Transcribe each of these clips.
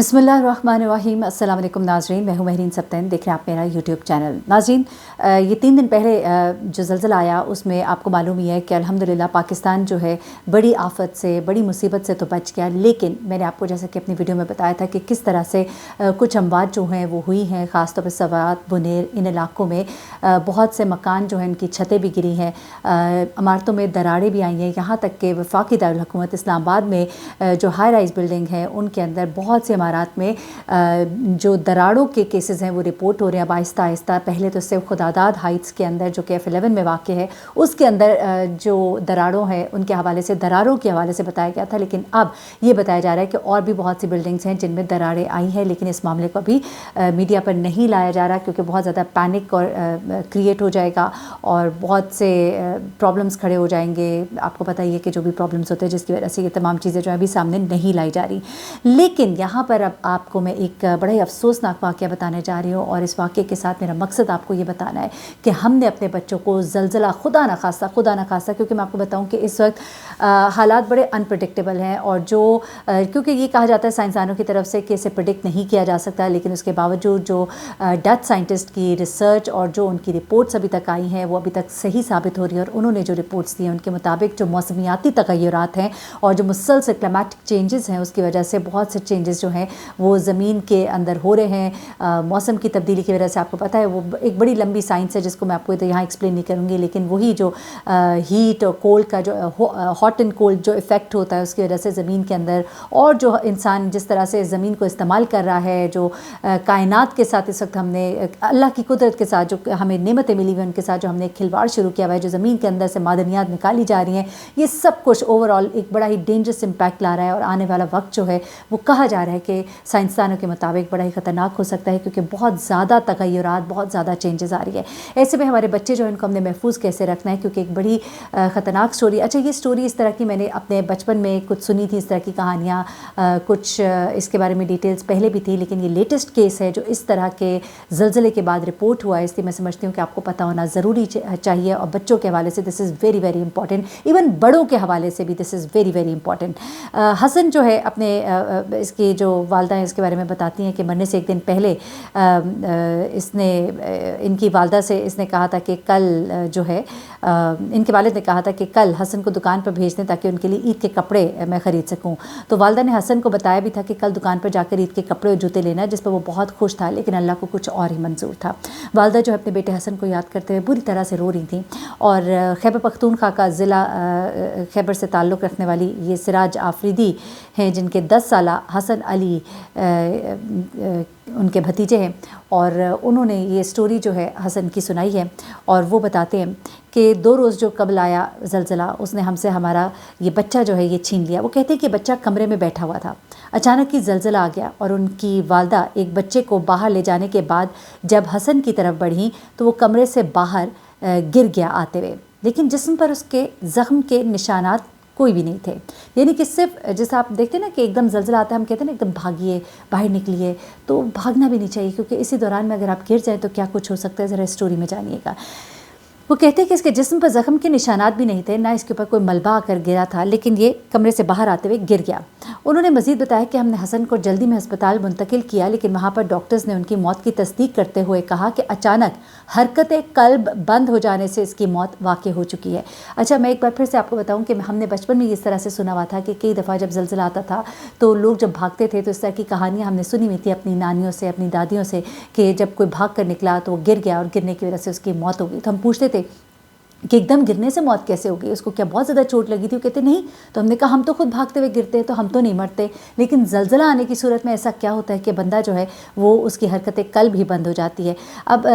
बिस्मिल्लाहिर्रहमानिर्रहीम। अस्सलाम वालेकुम नाज़रीन, मैं हूँ महरीन सब्तैन, देख रहे हैं आप मेरा यूट्यूब चैनल। नाज़रीन, ये 3 दिन पहले जो ज़लज़ला आया उसमें आपको मालूम ही है कि अल्हम्दुलिल्लाह पाकिस्तान जो है बड़ी आफत से, बड़ी मुसीबत से तो बच गया, लेकिन मैंने आपको जैसे कि अपनी वीडियो में बताया था कि किस तरह से कुछ अमवात जो हैं वो हुई हैं, ख़ास तौर पर सवात, बुनेर, इन इलाकों में बहुत से मकान जो हैं इनकी छतें भी गिरी हैं, इमारतों में दरारें भी आई हैं, यहाँ तक कि वफाकी दारुल हुकूमत इस्लामाबाद में जो हाई राइज़ बिल्डिंग है उनके अंदर बहुत से इमारात में जो दरारों के केसेस हैं वो रिपोर्ट हो रहे हैं अब आहिस्ता आहिस्ता। पहले तो सिर्फ खुदादाद हाइट्स के अंदर जो कि F11 में वाक़ है उसके अंदर जो दरारों हैं उनके हवाले से, दरारों के हवाले से बताया गया था, लेकिन अब ये बताया जा रहा है कि और भी बहुत सी बिल्डिंग्स हैं जिनमें दरारें आई हैं, लेकिन इस मामले को अभी मीडिया पर नहीं लाया जा रहा क्योंकि बहुत ज़्यादा पैनिक और क्रिएट हो जाएगा और बहुत से प्रॉब्लम्स खड़े हो जाएंगे। आपको पता ही है कि जो भी प्रॉब्लम्स होते हैं जिसकी वजह से ये तमाम चीज़ें जो है अभी सामने नहीं लाई जा रही। लेकिन यहाँ पर अब आपको मैं एक बड़ा ही अफसोसनाक वाक़या बताने जा रही हूँ और इस वाक़े के साथ मेरा मकसद आपको ये बताना है कि हमने अपने बच्चों को ज़लज़ला खुदा न खास्ता, क्योंकि मैं आपको बताऊँ कि इस वक्त हालात बड़े अनप्रडिक्टेबल हैं और जो क्योंकि ये कहा जाता है साइंसदानों की तरफ से कि इसे प्रिडिक्ट नहीं किया जा सकता, लेकिन उसके बावजूद जो डच साइंटिस्ट की रिसर्च और जो उनकी रिपोर्ट्स अभी तक आई हैं वो अभी तक सही साबित हो रही है और उन्होंने जो रिपोर्ट्स दी हैं उनके मुताबिक जो मौसमियाती तग़य्युरात हैं और जो मुसलसल क्लाइमेटिक चेंजेस हैं उसकी वजह से बहुत से चेंजेस जो हैं वो ज़मीन के अंदर हो रहे हैं। मौसम की तब्दीली की वजह से आपको पता है वो एक बड़ी लंबी साइंस है जिसको मैं आपको तो यहाँ एक्सप्लेन नहीं करूँगी, लेकिन वही जो हीट और कोल्ड का जो हॉट एंड कोल्ड जो इफ़ेक्ट होता है उसकी वजह से ज़मीन के अंदर और जो इंसान जिस तरह से ज़मीन को इस्तेमाल कर रहा है, जो कायनात के साथ इस वक्त हमने अल्लाह की कुदरत के साथ जो हमें नेमतें मिली हुई उनके साथ जो हमने खिलवाड़ शुरू किया हुआ है, जो ज़मीन के अंदर से मादनियात निकाली जा रही हैं, ये सब कुछ ओवरऑल एक बड़ा ही डेंजरस इम्पैक्ट ला रहा है और आने वाला वक्त जो है वो कहा जा रहा है कि साइंसदानों के मुताबिक बड़ा ही ख़तरनाक हो सकता है क्योंकि बहुत ज़्यादा तग़य्युरात, बहुत ज़्यादा चेंजेस आ रही है। ऐसे में हमारे बच्चे जो हैं इनको हमने महफूज कैसे रखना है क्योंकि एक बड़ी ख़तरनाक स्टोरी, अच्छा ये स्टोरी इस तरह की मैंने अपने बचपन में कुछ सुनी थी, इस तरह की कहानियाँ, कुछ इसके बारे में डिटेल्स पहले भी थी, लेकिन ये लेटेस्ट केस है जो इस तरह के ज़लज़ले के बाद रिपोर्ट हुआ है, इसलिए मैं समझती हूँ कि आपको पता होना ज़रूरी चाहिए और बच्चों के हवाले से this is very very important, even बड़ों के हवाले से भी this is very very important. Hasan जो है अपने इसकी जो वालदा है इसके बारे में बताती हैं कि मरने से एक दिन पहले इसने इनकी वालदा से इसने कहा था कि कल जो है इनके वालिद ने कहा था कि कल हसन को दुकान पर भेज दें ताकि उनके लिए ईद के कपड़े मैं ख़रीद सकूं। तो वालदा ने हसन को बताया भी था कि कल दुकान पर जाकर ईद के कपड़े और जूते लेना, जिस पर वो बहुत खुश था, लेकिन अल्लाह को कुछ और ही मंजूर था। वालदा जो है अपने बेटे हसन को याद करते हुए बुरी तरह से रो रही थी और खैबर पख्तूनख्वा का ज़िला खैबर से ताल्लुक़ रखने वाली ये सिराज आफरीदी हैं जिनके 10 साला हसन अली उनके भतीजे हैं और उन्होंने ये स्टोरी जो है हसन की सुनाई है और वो बताते हैं कि 2 रोज़ जो कबल आया ज़लज़ला उसने हमसे हमारा ये बच्चा जो है ये छीन लिया। वो कहते हैं कि बच्चा कमरे में बैठा हुआ था, अचानक ही ज़लज़ला आ गया और उनकी वालदा एक बच्चे को बाहर ले जाने के बाद जब हसन की तरफ बढ़ी तो वो कमरे से बाहर गिर गया आते हुए, लेकिन जिस्म पर उसके ज़ख्म के निशानात कोई भी नहीं थे। यानी कि सिर्फ जैसे आप देखते हैं ना कि एकदम ज़लज़ला आता है हम कहते हैं ना एकदम भागिए, बाहर निकलिए, तो भागना भी नहीं चाहिए क्योंकि इसी दौरान में अगर आप गिर जाए तो क्या कुछ हो सकता है, ज़रा स्टोरी में जानिएगा। वो कहते हैं कि इसके जिस्म पर ज़ख्म के निशानात भी नहीं थे, ना इसके ऊपर कोई मलबा आकर गिरा था, लेकिन ये कमरे से बाहर आते हुए गिर गया। उन्होंने मज़ीद बताया कि हमने हसन को जल्दी में अस्पताल मुंतकिल किया, लेकिन वहाँ पर डॉक्टर्स ने उनकी मौत की तस्दीक करते हुए कहा कि अचानक हरकत क़ल्ब बंद हो जाने से इसकी मौत वाक़ई हो चुकी है। अच्छा, मैं एक बार फिर से आपको बताऊँ कि हमने बचपन में इस तरह से सुना हुआ था कि कई दफ़ा जब ज़लज़ला आता था तो लोग जब भागते थे तो इस तरह की कहानियाँ हमने सुनी हुई थी अपनी नानियों से, अपनी दादियों से कि जब कोई भाग कर निकला तो वो गिर गया और गिरने की वजह से उसकी मौत हो गई। तो हम पूछते थे कि एकदम गिरने से मौत कैसे हो गई, उसको क्या बहुत ज़्यादा चोट लगी थी? वो कहते नहीं। तो हमने कहा हम तो खुद भागते हुए गिरते हैं तो हम तो नहीं मरते, लेकिन ज़लज़ला आने की सूरत में ऐसा क्या होता है कि बंदा जो है वो उसकी हरकतें क़ल्ब ही बंद हो जाती है। अब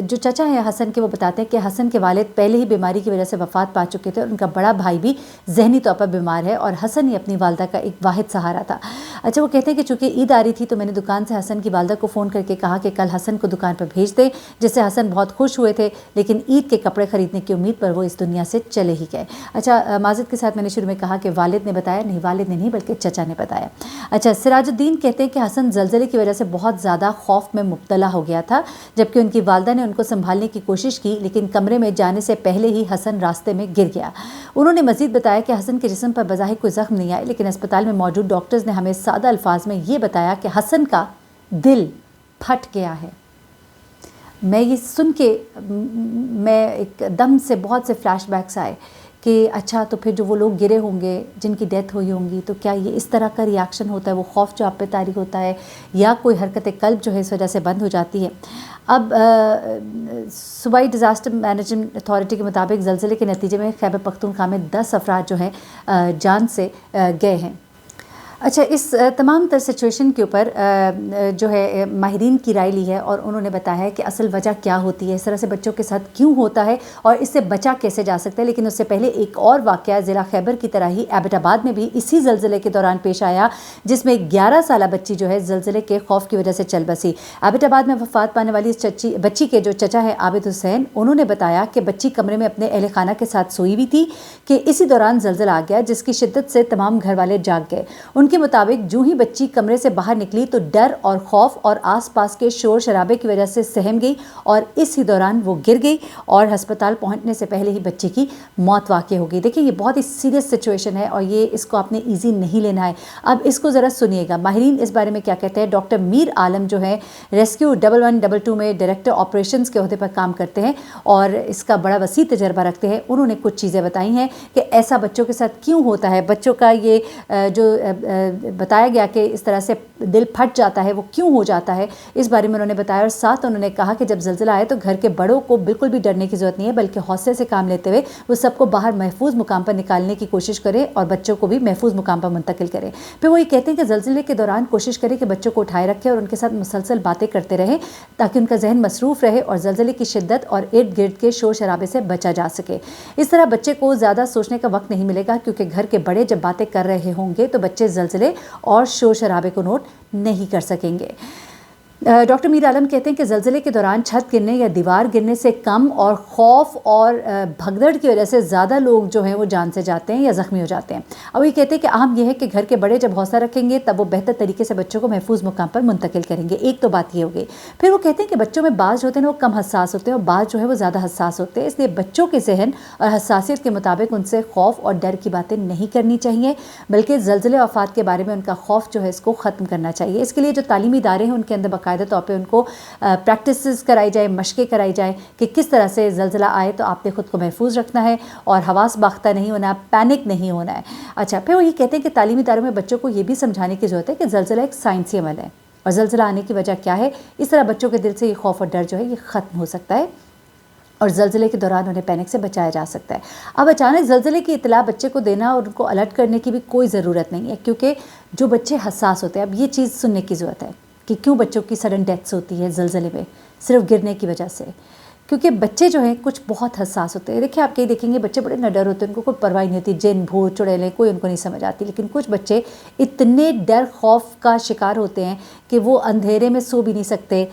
जो चचा हैं हसन के वो बताते हैं कि हसन के वालिद पहले ही बीमारी की वजह से वफ़ात पा चुके थे और उनका बड़ा भाई भी जहनी तौर पर बीमार है और हसन ही अपनी वालदा का एक वाहिद सहारा था। अच्छा, वो कहते हैं कि चूँकि ईद आ रही थी तो मैंने दुकान से हसन की वालदा को फ़ोन करके कहा कि कल हसन को दुकान पर भेज दें, जिससे हसन बहुत खुश हुए थे, लेकिन ईद के कपड़े ख़रीदने की उम्मीद پر وہ اس دنیا سے چلے ہی گئے۔ اچھا، معذرت کے ساتھ میں نے شروع میں کہا کہ والد نے بتایا، نہیں والد نے نہیں بلکہ چچا نے بتایا۔ اچھا، سراج الدین کہتے ہیں کہ حسن زلزلے کی وجہ سے بہت زیادہ خوف میں مبتلا ہو گیا تھا، جبکہ ان کی والدہ نے ان کو سنبھالنے کی کوشش کی، لیکن کمرے میں جانے سے پہلے ہی حسن راستے میں گر گیا۔ انہوں نے مزید بتایا کہ حسن کے جسم پر بظاہر کوئی زخم نہیں آئے، لیکن اسپتال میں موجود ڈاکٹرز نے ہمیں سادہ الفاظ میں یہ بتایا کہ حسن کا دل پھٹ گیا ہے۔ میں یہ سن کے میں ایک دم سے بہت سے فلیش بیکس آئے کہ اچھا، تو پھر جو وہ لوگ گرے ہوں گے جن کی ڈیتھ ہوئی ہوں گی، تو کیا یہ اس طرح کا ریاکشن ہوتا ہے، وہ خوف جو آپ پہ طاری ہوتا ہے، یا کوئی حرکت قلب جو ہے اس وجہ سے بند ہو جاتی ہے۔ اب صوبائی ڈیزاسٹر مینجمنٹ اتھارٹی کے مطابق زلزلے کے نتیجے میں خیبر پختونخوا میں 10 افراد جو ہیں جان سے گئے ہیں۔ اچھا، اس تمام تر سچویشن کے اوپر جو ہے ماہرین کی رائے لی ہے، اور انہوں نے بتایا ہے کہ اصل وجہ کیا ہوتی ہے، اس طرح سے بچوں کے ساتھ کیوں ہوتا ہے اور اس سے بچا کیسے جا سکتا ہے۔ لیکن اس سے پہلے ایک اور واقعہ ضلع خیبر کی طرح ہی ایبٹ آباد میں بھی اسی زلزلے کے دوران پیش آیا، جس میں 11 سالہ بچی جو ہے زلزلے کے خوف کی وجہ سے چل بسی۔ ایبٹ آباد میں وفات پانے والی اس بچی کے جو چچا ہے عابد حسین، انہوں نے بتایا کہ بچی کمرے میں اپنے اہل خانہ کے ساتھ سوئی ہوئی تھی کہ اسی دوران زلزلہ آ گیا، جس کی شدت سے تمام گھر والے جاگ گئے۔ ان کے مطابق جو ہی بچی کمرے سے باہر نکلی تو ڈر اور خوف اور آس پاس کے شور شرابے کی وجہ سے سہم گئی، اور اسی دوران وہ گر گئی اور ہسپتال پہنچنے سے پہلے ہی بچی کی موت واقع ہو گئی۔ دیکھیں، یہ بہت ہی سیریس سچویشن ہے اور یہ اس کو آپ نے ایزی نہیں لینا ہے۔ اب اس کو ذرا سنیے گا، ماہرین اس بارے میں کیا کہتے ہیں۔ ڈاکٹر میر عالم جو ہے ریسکیو 1112 میں ڈائریکٹر آپریشنز کے عہدے پر کام کرتے ہیں اور اس کا بڑا وسیع تجربہ رکھتے ہیں۔ انہوں نے کچھ چیزیں بتائی ہیں کہ ایسا بچوں کے ساتھ کیوں ہوتا ہے، بچوں کا یہ جو بتایا گیا کہ اس طرح سے دل پھٹ جاتا ہے وہ کیوں ہو جاتا ہے، اس بارے میں انہوں نے بتایا۔ اور ساتھ انہوں نے کہا کہ جب زلزلہ آئے تو گھر کے بڑوں کو بالکل بھی ڈرنے کی ضرورت نہیں ہے، بلکہ حوصلے سے کام لیتے ہوئے وہ سب کو باہر محفوظ مقام پر نکالنے کی کوشش کرے اور بچوں کو بھی محفوظ مقام پر منتقل کرے۔ پھر وہ یہ کہتے ہیں کہ زلزلے کے دوران کوشش کرے کہ بچوں کو اٹھائے رکھے اور ان کے ساتھ مسلسل باتیں کرتے رہے تاکہ ان کا ذہن مصروف رہے اور زلزلے کی شدت اور ارد گرد کے شور شرابے سے بچا جا سکے۔ اس طرح بچے کو زیادہ سوچنے کا وقت نہیں ملے گا، کیونکہ گھر کے بڑے جب باتیں کر رہے ہوں گے تو بچے زلزلے اور شور شرابے کو نوٹ نہیں کر سکیں گے۔ ڈاکٹر میر عالم کہتے ہیں کہ زلزلے کے دوران چھت گرنے یا دیوار گرنے سے کم اور خوف اور بھگدڑ کی وجہ سے زیادہ لوگ جو ہیں وہ جان سے جاتے ہیں یا زخمی ہو جاتے ہیں۔ اب یہ کہتے ہیں کہ اہم یہ ہے کہ گھر کے بڑے جب حوصلہ رکھیں گے تب وہ بہتر طریقے سے بچوں کو محفوظ مقام پر منتقل کریں گے۔ ایک تو بات یہ ہو گئی۔ پھر وہ کہتے ہیں کہ بچوں میں بعض جو ہوتے ہیں وہ کم حساس ہوتے ہیں اور بعض جو ہے وہ زیادہ حساس ہوتے ہیں، اس لیے بچوں کے ذہن اور حساسیت کے مطابق ان سے خوف اور ڈر کی باتیں نہیں کرنی چاہیے، بلکہ زلزلے آفات کے بارے میں ان کا خوف جو ہے اس کو ختم کرنا چاہیے۔ اس کے لیے جو تعلیمی ادارے ہیں ان کے اندر باقاعدہ طور پہ ان کو پریکٹسز کرائی جائے، مشقیں کرائی جائیں کہ کس طرح سے زلزلہ آئے تو آپ نے خود کو محفوظ رکھنا ہے اور حواس باختہ نہیں ہونا، پینک نہیں ہونا ہے۔ اچھا، پھر وہ یہ کہتے ہیں کہ تعلیمی اداروں میں بچوں کو یہ بھی سمجھانے کی ضرورت ہے کہ زلزلہ ایک سائنسی عمل ہے اور زلزلہ آنے کی وجہ کیا ہے، اس طرح بچوں کے دل سے یہ خوف اور ڈر جو ہے یہ ختم ہو سکتا ہے اور زلزلے کے دوران انہیں پینک سے بچایا جا سکتا ہے۔ اب اچانک زلزلے کی اطلاع بچے کو دینا اور ان کو الرٹ کرنے کی بھی کوئی ضرورت نہیں ہے، کیونکہ جو بچے حساس ہوتے ہیں، اب یہ چیز سننے کی ضرورت ہے کہ کیوں بچوں کی سڈن ڈیتھس ہوتی ہے زلزلے میں، صرف گرنے کی وجہ سے، کیونکہ بچے جو ہیں کچھ بہت حساس ہوتے ہیں۔ دیکھیں، آپ کہیں دیکھیں گے بچے بڑے نڈر ہوتے ہیں، ان کو کوئی پرواہ نہیں ہوتی، جن بھوت چڑیلیں کوئی ان کو نہیں سمجھ آتی، لیکن کچھ بچے اتنے ڈر خوف کا شکار ہوتے ہیں کہ وہ اندھیرے میں سو بھی نہیں سکتے،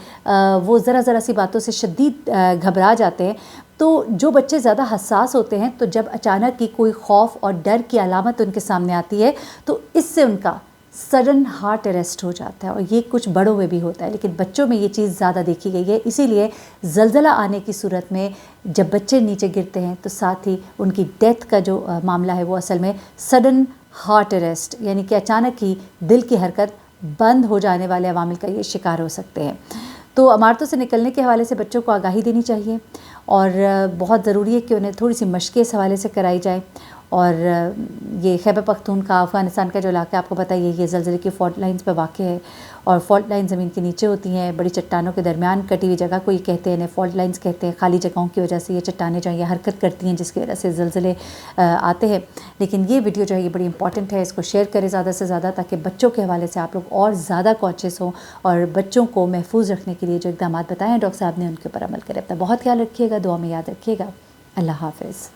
وہ ذرا سی باتوں سے شدید گھبرا جاتے ہیں۔ تو جو بچے زیادہ حساس ہوتے ہیں تو جب اچانک کی کوئی خوف اور ڈر کی علامت ان کے سامنے آتی ہے تو اس سے ان کا سڈن ہارٹ اریسٹ ہو جاتا ہے، اور یہ کچھ بڑوں میں بھی ہوتا ہے لیکن بچوں میں یہ چیز زیادہ دیکھی گئی ہے۔ اسی لیے زلزلہ آنے کی صورت میں جب بچے نیچے گرتے ہیں تو ساتھ ہی ان کی ڈیتھ کا جو معاملہ ہے وہ اصل میں سڈن ہارٹ اریسٹ، یعنی کہ اچانک ہی دل کی حرکت بند ہو جانے والے عوامل کا یہ شکار ہو سکتے ہیں۔ تو عمارتوں سے نکلنے کے حوالے سے بچوں کو آگاہی دینی چاہیے اور بہت ضروری ہے کہ انہیں تھوڑی سی مشقیں اس حوالے سے کرائی جائیں۔ اور یہ خیبر پختونخوا افغانستان کا جو علاقہ آپ کو پتہ ہی ہے، یہ زلزلے کی فالٹ لائنز پہ واقع ہے اور فالٹ لائن زمین کے نیچے ہوتی ہیں، بڑی چٹانوں کے درمیان کٹی ہوئی جگہ کو یہ کہتے ہیں، انہیں فالٹ لائنز کہتے ہیں۔ خالی جگہوں کی وجہ سے یہ چٹانیں جو ہیں یہ حرکت کرتی ہیں جس کی وجہ سے زلزلے آتے ہیں۔ لیکن یہ ویڈیو جو ہے یہ بڑی امپورٹنٹ ہے، اس کو شیئر کریں زیادہ سے زیادہ تاکہ بچوں کے حوالے سے آپ لوگ اور زیادہ کانشیس ہوں اور بچوں کو محفوظ رکھنے کے لیے جو اقدامات بتائے ہیں ڈاکٹر صاحب نے ان کے اوپر عمل کریں۔ اپنا بہت خیال رکھیے گا، دعا میں یاد رکھیے گا۔ اللہ حافظ۔